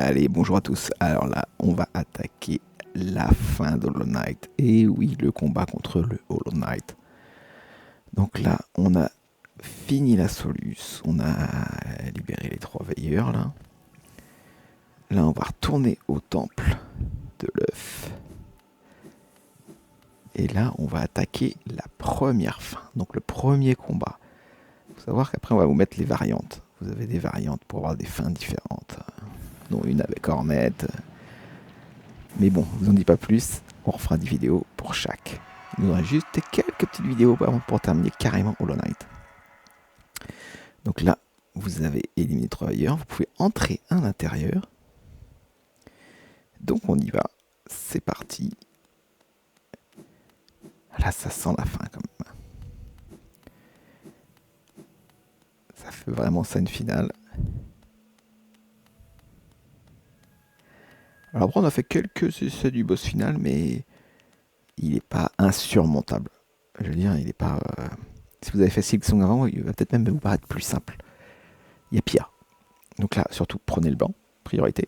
Allez, bonjour à tous. Alors là, on va attaquer la fin d'Hollow Knight. Et oui, le combat contre le Hollow Knight. Donc là, on a fini la Solus. On a libéré les 3 veilleurs là. Là, on va retourner au temple de l'œuf. Et là, on va attaquer la première fin. Donc le premier combat. Il faut savoir qu'après, on va vous mettre les variantes. Vous avez des variantes pour avoir des fins différentes. Dont une avec Hornet. Mais bon, je vous en dis pas plus. On refera des vidéos pour chaque. Il nous aura juste quelques petites vidéos pour terminer carrément Hollow Knight. Donc là, vous avez éliminé 3 veilleurs. Vous pouvez entrer à l'intérieur. Donc on y va. C'est parti. Là, ça sent la fin quand même. Ça fait vraiment scène finale. Alors après, on a fait quelques essais du boss final, mais il n'est pas insurmontable. Je veux dire, il n'est pas... Si vous avez fait Silksong avant, il va peut-être même vous paraître plus simple. Il y a pire. Donc là, surtout, prenez le banc. Priorité.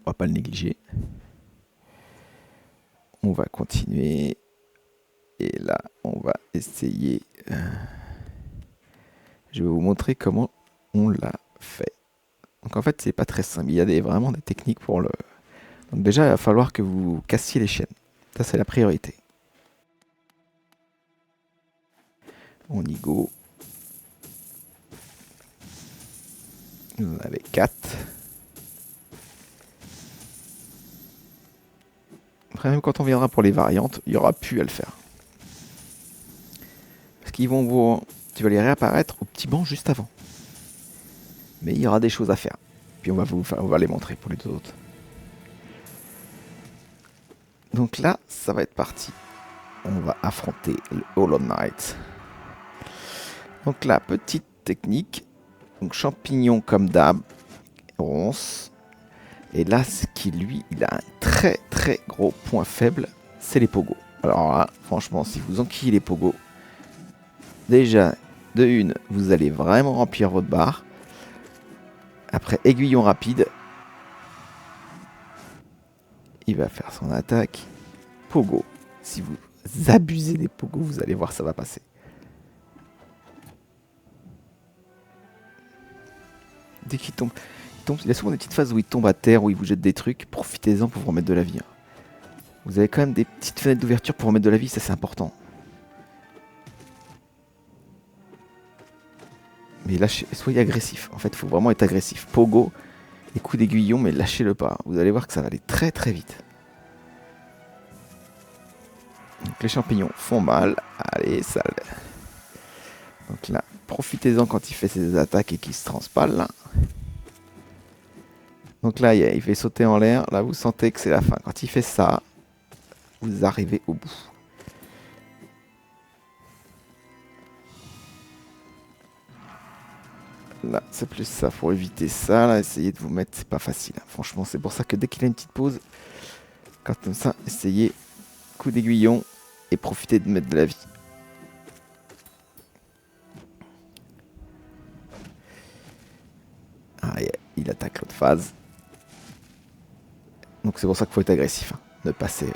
On va pas le négliger. On va continuer. Et là, on va essayer... Je vais vous montrer comment on l'a fait. Donc en fait, c'est pas très simple. Il y a vraiment des techniques pour le... Donc déjà, il va falloir que vous cassiez les chaînes. Ça, c'est la priorité. On y go. Vous en avez 4. Après, même quand on viendra pour les variantes, il n'y aura plus à le faire. Parce qu'ils vont vous... Tu vas les réapparaître au petit banc juste avant. Mais il y aura des choses à faire. Puis on va les montrer pour les deux autres. Donc là, ça va être parti. On va affronter le Hollow Knight. Donc là, petite technique. Donc champignon comme d'hab. Ronce. Et là, ce qui lui, il a un très très gros point faible, c'est les pogos. Alors là, franchement, si vous enquillez les pogos, déjà, de une, vous allez vraiment remplir votre barre. Après, aiguillon rapide. Il va faire son attaque. Pogo. Si vous abusez des pogos, vous allez voir, ça va passer. Dès qu'il tombe, il a souvent des petites phases où il tombe à terre, où il vous jette des trucs. Profitez-en pour vous remettre de la vie. Vous avez quand même des petites fenêtres d'ouverture pour remettre de la vie, ça c'est important. Mais lâchez, soyez agressif. En fait, il faut vraiment être agressif. Pogo et coup d'aiguillon, mais lâchez-le pas. Vous allez voir que ça va aller très très vite. Donc les champignons font mal. Allez, sale. Donc là, profitez-en quand il fait ses attaques et qu'il se transpale. Là. Donc là, il fait sauter en l'air. Là, vous sentez que c'est la fin. Quand il fait ça, vous arrivez au bout. Là, c'est plus ça. Faut éviter ça. Là, essayez de vous mettre. C'est pas facile. Franchement, c'est pour ça que dès qu'il a une petite pause, quand comme ça, essayez. Coup d'aiguillon. Et profitez de mettre de la vie. Ah, il attaque l'autre phase. Donc c'est pour ça qu'il faut être agressif. Hein. Ne passer.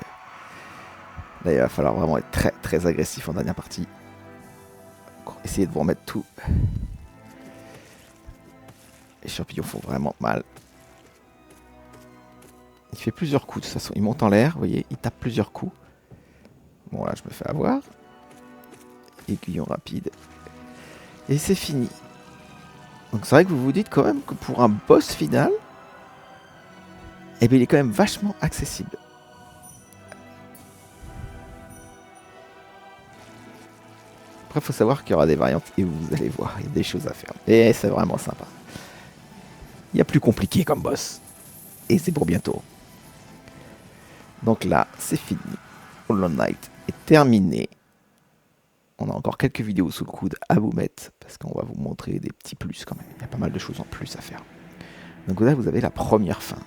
Là, il va falloir vraiment être très très agressif en dernière partie. Essayez de vous remettre tout. Les champignons font vraiment mal. Il fait plusieurs coups de toute façon. Il monte en l'air, vous voyez, il tape plusieurs coups. Bon là, je me fais avoir. Aiguillon rapide. Et c'est fini. Donc c'est vrai que vous vous dites quand même que pour un boss final, eh bien, il est quand même vachement accessible. Après, il faut savoir qu'il y aura des variantes et vous allez voir, il y a des choses à faire. Et c'est vraiment sympa. Il y a plus compliqué comme boss. Et c'est pour bientôt. Donc là, c'est fini. Hollow Knight est terminé. On a encore quelques vidéos sous le coude à vous mettre, parce qu'on va vous montrer des petits plus quand même. Il y a pas mal de choses en plus à faire. Donc là, vous avez la première fin.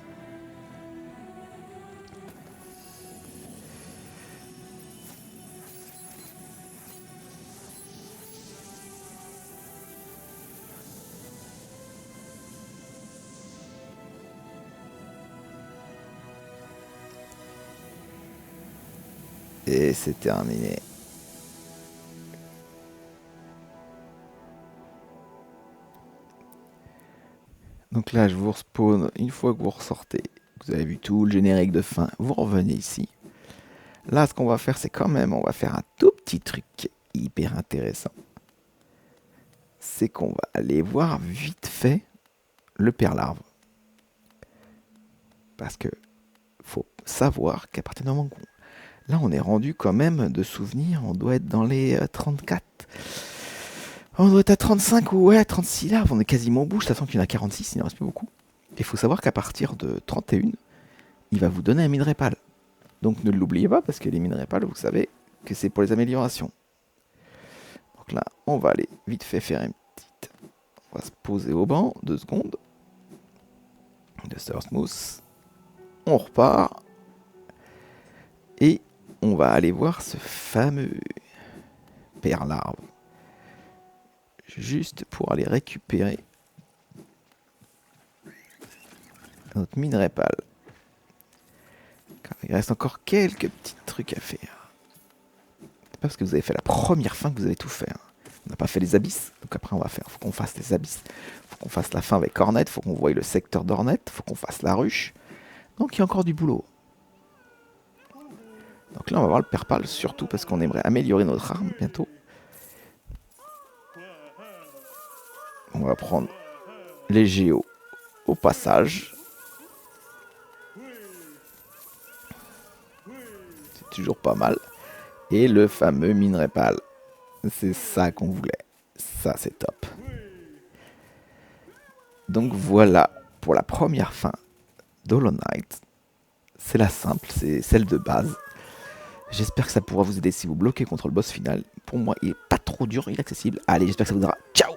Et c'est terminé. Donc là, je vous respawn une fois que vous ressortez. Vous avez vu tout le générique de fin. Vous revenez ici. Là, ce qu'on va faire, c'est quand même, on va faire un tout petit truc hyper intéressant. C'est qu'on va aller voir vite fait le père larve. Parce que faut savoir qu'à partir du moment où là, on est rendu quand même de souvenirs, on doit être dans les 34. On doit être à 35 ou ouais, 36 larves, on est quasiment au bout, sachant qu'il y en a 46, il n'en reste plus beaucoup. Il faut savoir qu'à partir de 31, il va vous donner un minerai-pâle. Donc ne l'oubliez pas, parce que les minerai-pâles, vous savez que c'est pour les améliorations. Donc là, on va aller vite fait faire une petite... On va se poser au banc, 2 secondes. De Smooth. On repart. Et on va aller voir ce fameux père larve. Juste pour aller récupérer notre minerai-pâle. Il reste encore quelques petits trucs à faire. C'est pas parce que vous avez fait la première fin que vous avez tout fait. On n'a pas fait les abysses, donc après on va faire. Faut qu'on fasse les abysses. Faut qu'on fasse la fin avec Hornet. Faut qu'on voie le secteur d'Hornet. Faut qu'on fasse la ruche. Donc il y a encore du boulot. Donc là on va voir le père-pâle, surtout parce qu'on aimerait améliorer notre arme bientôt. On va prendre les géos au passage. C'est toujours pas mal. Et le fameux minerai-pâle. C'est ça qu'on voulait. Ça, c'est top. Donc voilà pour la première fin d'Hollow Knight. C'est la simple, c'est celle de base. J'espère que ça pourra vous aider si vous bloquez contre le boss final. Pour moi, il est pas trop dur, il est accessible. Allez, j'espère que ça vous aidera. Ciao!